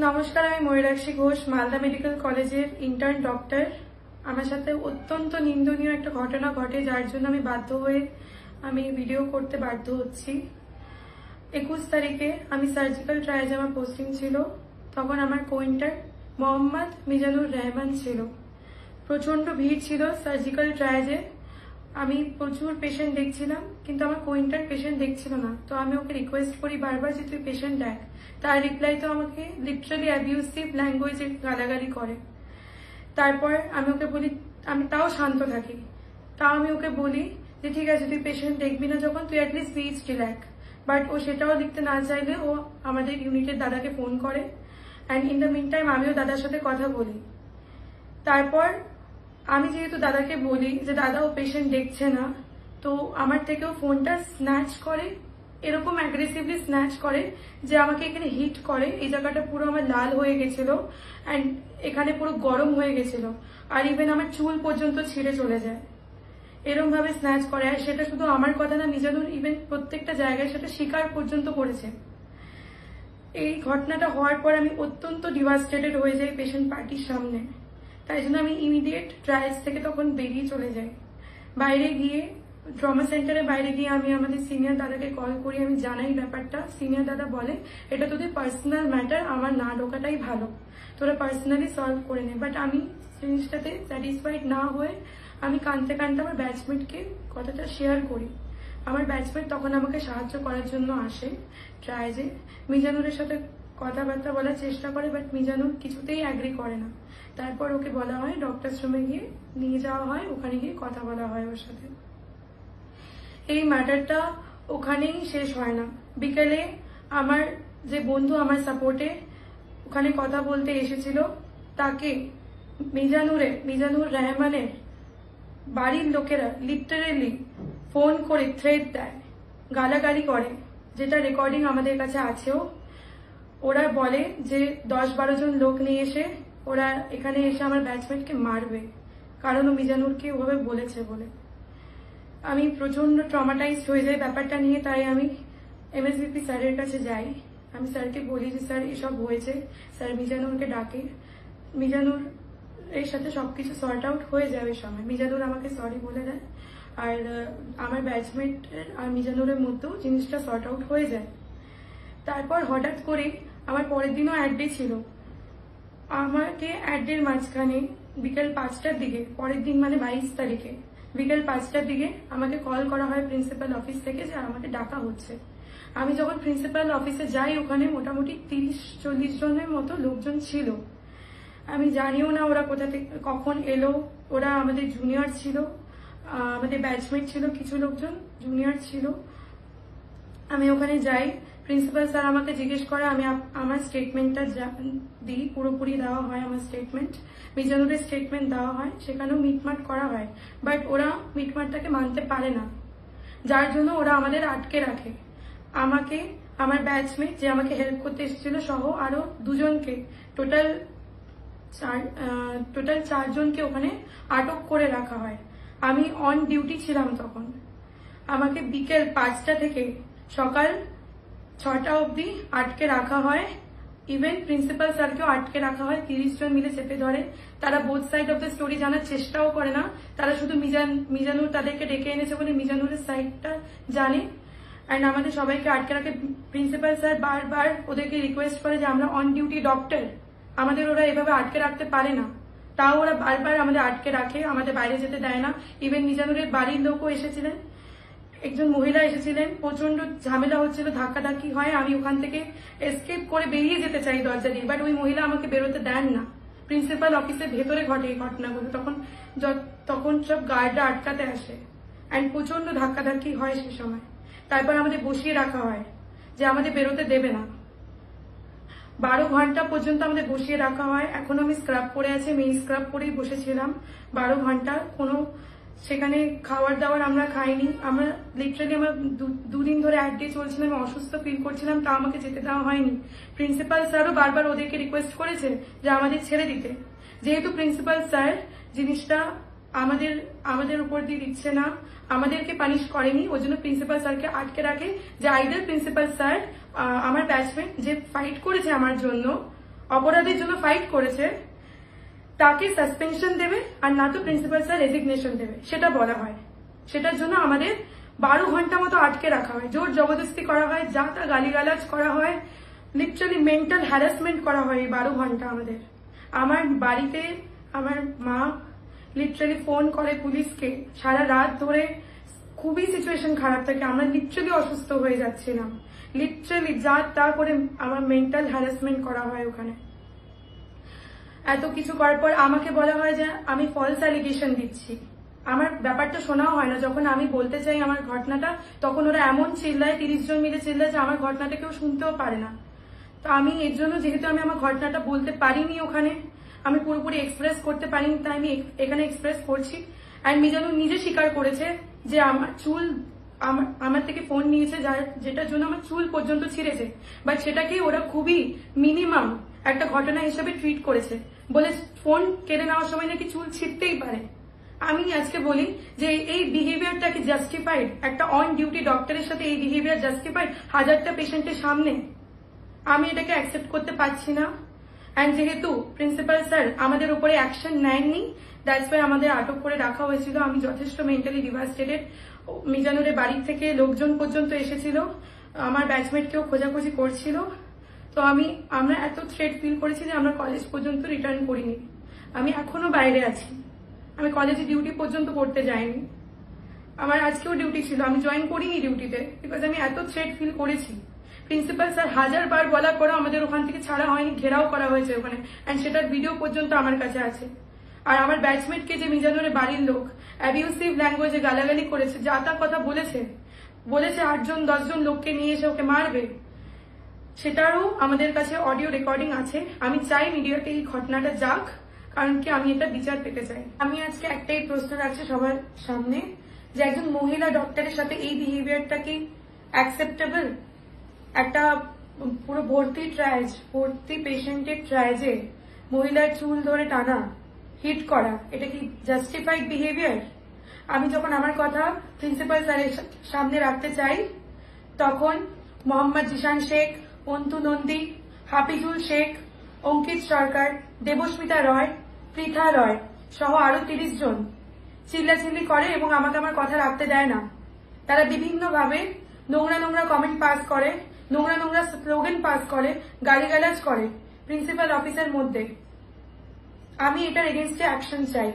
নমস্কার, আমি ময়ূরাক্ষী ঘোষ, মালদা মেডিকেল কলেজের ইন্টার্ন ডক্টর। আমার সাথে অত্যন্ত নিন্দনীয় একটা ঘটনা ঘটে, যার জন্য আমি বাধ্য হয়ে ভিডিও করতে বাধ্য হচ্ছি। 21 তারিখে আমি সার্জিক্যাল ট্রায়ালে আমার পোস্টিং ছিল। তখন আমার কোইন্টার মোহাম্মদ মিজানুর রহমান ছিল। প্রচন্ড ভিড় ছিল সার্জিক্যাল ট্রায়ালে। আমি প্রচুর পেশেন্ট দেখছিলাম, কিন্তু আমার কোইন্টার পেশেন্ট দেখছিল না। তো আমি ওকে রিকোয়েস্ট করি বারবার যে তুই পেশেন্ট দেখ। তার রিপ্লাই তো আমাকে লিটারালি অ্যাবিউসিভ ল্যাঙ্গুয়েজে গালাগালি করে। তারপর আমি ওকে বলি, আমি তাও শান্ত থাকি, তাও আমি ওকে বলি যে ঠিক আছে তুই পেশেন্ট দেখবি না যখন, তুই অ্যাটলিস্ট পিএইচডি লেখ। বাট ও সেটাও লিখতে না চাইলে ও আমাদের ইউনিটের দাদাকে ফোন করে। And in the meantime আমিও দাদার সাথে কথা বলি। তারপর আমি যেহেতু দাদাকে বলি যে দাদা ও পেশেন্ট দেখছে না, তো আমার থেকেও ফোনটা স্ন্যাচ করে, এরকম অ্যাগ্রেসিভলি স্ন্যাচ করে যে আমাকে এখানে হিট করে। এই জায়গাটা পুরো আমার লাল হয়ে গেছিল অ্যান্ড এখানে পুরো গরম হয়ে গেছিল, আর ইভেন আমার চুল পর্যন্ত ছিঁড়ে চলে যায়। এরকম ভাবে স্ন্যাচ করে। আর সেটা শুধু আমার কথা না, মিজানুর ইভেন প্রত্যেকটা জায়গায় সেটা স্বীকার পর্যন্ত করেছে। এই ঘটনাটা হওয়ার পর আমি অত্যন্ত ডিভাস্টেটেড হয়ে যাই পেশেন্ট পার্টির সামনে। তাই জন্য আমি ইমিডিয়েট ট্রায়ালস থেকে তখন বেরিয়ে চলে যাই। বাইরে গিয়ে ট্রমা সেন্টারে বাইরে গিয়ে আমি আমাদের সিনিয়র দাদাকে কল করি, আমি জানাই ব্যাপারটা। সিনিয়র দাদা বলে এটা তোদের পার্সোনাল ম্যাটার, আমার না ঢোকাটাই ভালো, তোরা পার্সোনালি সলভ করে নে। বাট আমি জিনিসটাতে স্যাটিসফাইড না হয়ে আমি কাঁদতে কাঁদতে আমার ব্যাচমেটকে কথাটা শেয়ার করি। আমার ব্যাচমেট তখন আমাকে সাহায্য করার জন্য আসে ট্রায়ালে। মিজানুরের সাথে কথাবার্তা বলার চেষ্টা করে, বাট মিজানুর কিছুতেই অ্যাগ্রি করে না। তারপর ওকে বলা হয় ডক্টরস রুমে গিয়ে নিয়ে যাওয়া হয়, ওখানে গিয়ে কথা বলা হয় ওর সাথে। এই ম্যাটারটা ওখানেই শেষ হয় না। বিকেলে আমার যে বন্ধু আমার সাপোর্টে ওখানে কথা বলতে এসেছিল, তাকে মিজানুর রহমানের বাড়ির লোকেরা লিটারেলি ফোন করে থ্রেট দেয়, গালাগালি করে, যেটা রেকর্ডিং আমাদের কাছে আছেও। ওরা বলে যে 10-12 জন লোক নিয়ে এসে ওরা এখানে এসে আমার ব্যাচমেটকে মারবে, কারণ ও মিজানুরকে ওভাবে বলেছে বলে। আমি প্রচন্ড ট্রমাটাইজড হয়ে যাই ব্যাপারটা নিয়ে। তাই আমি এমএসভিপি স্যারের কাছে যাই। আমি স্যারকে বলি যে স্যার এসব হয়েছে। স্যার মিজানুরকে ডাকে। মিজানুর এর সাথে সবকিছু সর্ট আউট হয়ে যাবে সময়। মিজানুর আমাকে সরি বলে দেয়, আর আমার ব্যাচমেটের আর মিজানুরের মধ্যেও জিনিসটা সর্ট আউট হয়ে যায়। তারপর হঠাৎ করে আমার পরের দিনও অ্যাডডে ছিল। আমাকে অ্যাডডের মাঝখানে বিকেল 5টার দিকে, পরের দিন মানে 22 তারিখে বিকেল 5টার দিকে আমাকে কল করা হয় প্রিন্সিপাল অফিস থেকে যে আমাকে ডাকা হচ্ছে। আমি যখন প্রিন্সিপাল অফিসে যাই, ওখানে মোটামুটি 30-40 জনের মতো লোকজন ছিল। আমি জানিও না ওরা কোথা থেকে কখন এলো। ওরা আমাদের জুনিয়র ছিল, আমাদের ব্যাচমেট ছিল, কিছু লোকজন জুনিয়র ছিল। আমি ওখানে যাই, প্রিন্সিপাল স্যার আমাকে জিজ্ঞেস করে, আমি আমার স্টেটমেন্টটা দিই, পুরোপুরি দেওয়া হয় আমার স্টেটমেন্ট। মিজানুরের স্টেটমেন্ট দেওয়া হয়, সেখানেও মিটমাট করা হয়। বাট ওরা মিটমাটটাকে মানতে পারে না, যার জন্য ওরা আমাদের আটকে রাখে। আমাকে, আমার ব্যাচমেট যে আমাকে হেল্প করতে এসেছিল সহ আরো 2 জনকে, টোটাল 4 জনকে ওখানে আটক করে রাখা হয়। আমি অন ডিউটি ছিলাম তখন। আমাকে বিকেল 5টা থেকে সকাল 6টা অবধি আটকে রাখা হয়। ইভেন প্রিন্সিপাল স্যারকেও আটকে রাখা হয়। 30 জন মিলে চেপে ধরে। তারা both side of the story জানার চেষ্টাও করে না। তারা শুধু মিজানুর তাদেরকে ডেকে এনেছে বলে মিজানুরের সাইডটা জানে। অ্যান্ড আমাদের সবাইকে আটকে রাখে। প্রিন্সিপাল স্যার বারবার ওদেরকে রিকোয়েস্ট করে যে আমরা অন ডিউটি ডক্টর, আমাদের ওরা এভাবে আটকে রাখতে পারে না। তাও ওরা বারবার আমাদের আটকে রাখে, আমাদের বাইরে যেতে দেয় না। ইভেন মিজানুরের বাড়ির লোকও এসেছিলেন, একজন মহিলা এসেছিলেন। প্রচন্ড ঝামেলা হচ্ছিল, ধাক্কাধাক্কি হয়। আমি ওখান থেকে এসকেপ করে বেরিয়ে যেতে চাই দরজা দিয়ে, বাট ওই মহিলা আমাকে বেরোতে দেন না। প্রিন্সিপাল অফিসের ভেতরে ঘটে এই ঘটনাগুলো। তখন সব গার্ডরা আটকাতে আসে অ্যান্ড প্রচন্ড ধাক্কাধাক্কি হয় সে সময়। তারপর আমাদের বসিয়ে রাখা হয় যে আমাদের বেরোতে দেবে না। 12 ঘন্টা পর্যন্ত আমাদের বসিয়ে রাখা হয়। এখনো আমি স্ক্রাব পরে আছি, আমি স্ক্রাব পরেই বসেছিলাম 12 ঘন্টা। কোনো সেখানে খাবার দাবার আমরা খাইনি। আমরা লিটারালি আমার 2 দিন ধরে অ্যাডডে চলছিল, আমি অসুস্থ ফিল করছিলাম, তা আমাকে যেতে দেওয়া হয়নি। প্রিন্সিপাল স্যারও বারবার ওদেরকে রিকোয়েস্ট করেছে যে আমাদের ছেড়ে দিতে। যেহেতু প্রিন্সিপাল স্যার জিনিসটা আমাদের উপর দিয়ে দিচ্ছে না, আমাদেরকে পানিশ করেনি, ওই জন্য প্রিন্সিপাল স্যারকে আটকে রাখে যে আইদার প্রিন্সিপাল স্যার আমার ব্যাচমেট যে ফাইট করেছে আমার জন্য অপরাধের জন্য ফাইট করেছে তাকে সাসপেনশন দেবে আর না তো প্রিন্সিপাল স্যার রেজিগনেশন দেবে, সেটা বলা হয়। সেটার জন্য আমাদের 12 ঘন্টা মতো আটকে রাখা হয়, জোর জবরদস্তি করা হয়, যা তা গালিগালাজ করা হয়, লিটারালি মেন্টাল হ্যারাসমেন্ট করা হয় এই 12 ঘন্টা আমাদের। আমার বাড়িতে আমার মা লিটারালি ফোন করে পুলিশকে, সারা রাত ধরে খুবই সিচুয়েশন খারাপ থাকে, আমরা লিটারালি অসুস্থ হয়ে যাচ্ছিলাম, লিটারালি যা তা করে আমার মেন্টাল হ্যারাসমেন্ট করা হয় ওখানে। এত কিছু করার পর আমাকে বলা হয় যে আমি ফলস অ্যালিগেশন দিচ্ছি। আমার ব্যাপারটা শোনাও হয় না, যখন আমি বলতে চাই আমার ঘটনাটা তখন ওরা এমন চিল্লায়, 30 জন মিলে চিল্লায় যে আমার ঘটনাটা কেউ শুনতেও পারে না। তো আমি এর জন্য, যেহেতু আমি আমার ঘটনাটা বলতে পারিনি ওখানে, আমি পুরোপুরি এক্সপ্রেস করতে পারিনি, তাই আমি এখানে এক্সপ্রেস করছি। অ্যান্ড মিজানুর নিজে স্বীকার করেছে যে আমার চুল, আমার থেকে ফোন নিয়েছে যেটার জন্য আমার চুল পর্যন্ত ছিঁড়েছে, বাট সেটাকে ওরা খুবই মিনিমাম একটা ঘটনা হিসেবে ট্রিট করেছে, বলে ফোন কেড়ে নেওয়ার সময় নাকি চুল ছিঁড়তেই পারে। আমি আজকে বলি যে এই বিহেভিয়ারটা কি জাস্টিফাইড? একটা অন ডিউটি ডক্টরের সাথে এই বিহেভিয়ার জাস্টিফাইড হাজারটা পেশেন্টের সামনে? আমি এটাকে অ্যাকসেপ্ট করতে পারছি না। অ্যান্ড যেহেতু প্রিন্সিপাল স্যার আমাদের উপরে অ্যাকশন নেননি, দ্যাটস ওয়াই আমাদের আটক করে রাখা হয়েছিল। আমি যথেষ্ট মেন্টালি ডিভাস্টেটেড। মিজানুরের বাড়ির থেকে লোকজন পর্যন্ত এসেছিল, আমার ব্যাচমেটকেও খোঁজাখুঁজি করছিল। তো আমরা এত থ্রেট ফিল করেছি যে আমরা কলেজ পর্যন্ত রিটার্ন করিনি। আমি এখনো বাইরে আছি, আমি কলেজে ডিউটি পর্যন্ত করতে যাইনি। আমার আজকেও ডিউটি ছিল, আমি জয়েন করিনি ডিউটিতে, বিকজ আমি এত থ্রেট ফিল করেছি। প্রিন্সিপাল স্যার 1000 বার বলার পরেও আমাদের ওখান থেকে ছাড়া হয়নি, ঘেরাও করা হয়েছে ওখানে, অ্যান্ড সেটার ভিডিও পর্যন্ত আমার কাছে আছে। আর আমার ব্যাচমেটকে যে মিজানুরের বাড়ির লোক অ্যাবিউসিভ ল্যাঙ্গুয়েজে গালাগালি করেছে, যা তা কথা বলেছে 8 জন 10 জন লোককে নিয়ে এসে ওকে মারবে, সেটারও আমাদের কাছে অডিও রেকর্ডিং আছে। আমি চাই মিডিয়াতে এই ঘটনাটা যাক, কারণ কি আমি এটা বিচার পেতে চাই। আমি আজকে একটাই প্রশ্ন রাখছি সবার সামনে, যে একজন মহিলা ডক্টরের সাথে এই বিহেভিয়ারটা কি অ্যাকসেপ্টেবল? একটা পুরো ভর্তি পেশেন্টের ট্রায়াজে মহিলার চুল ধরে টানা, হিট করা, এটা কি জাস্টিফাইড বিহেভিয়ার? আমি যখন আমার কথা প্রিন্সিপাল স্যারের সামনে রাখতে চাই, তখন মোহাম্মদ জিশান শেখ, অন্তু নন্দী, হাফিজুল শেখ, অঙ্কিত সরকার, দেবস্মিতা রয়, পৃথা রয় সহ আরো 30 জন চিল্লাচিল্লি করে এবং আমাকে আমার কথা রাখতে দেয় না। তারা বিভিন্নভাবে নোংরা কমেন্ট পাস করে, নোংরা স্লোগান পাস করে, গালিগালাজ করে প্রিন্সিপাল অফিসের মধ্যে। আমি এটার এগেনস্টে অ্যাকশন চাই।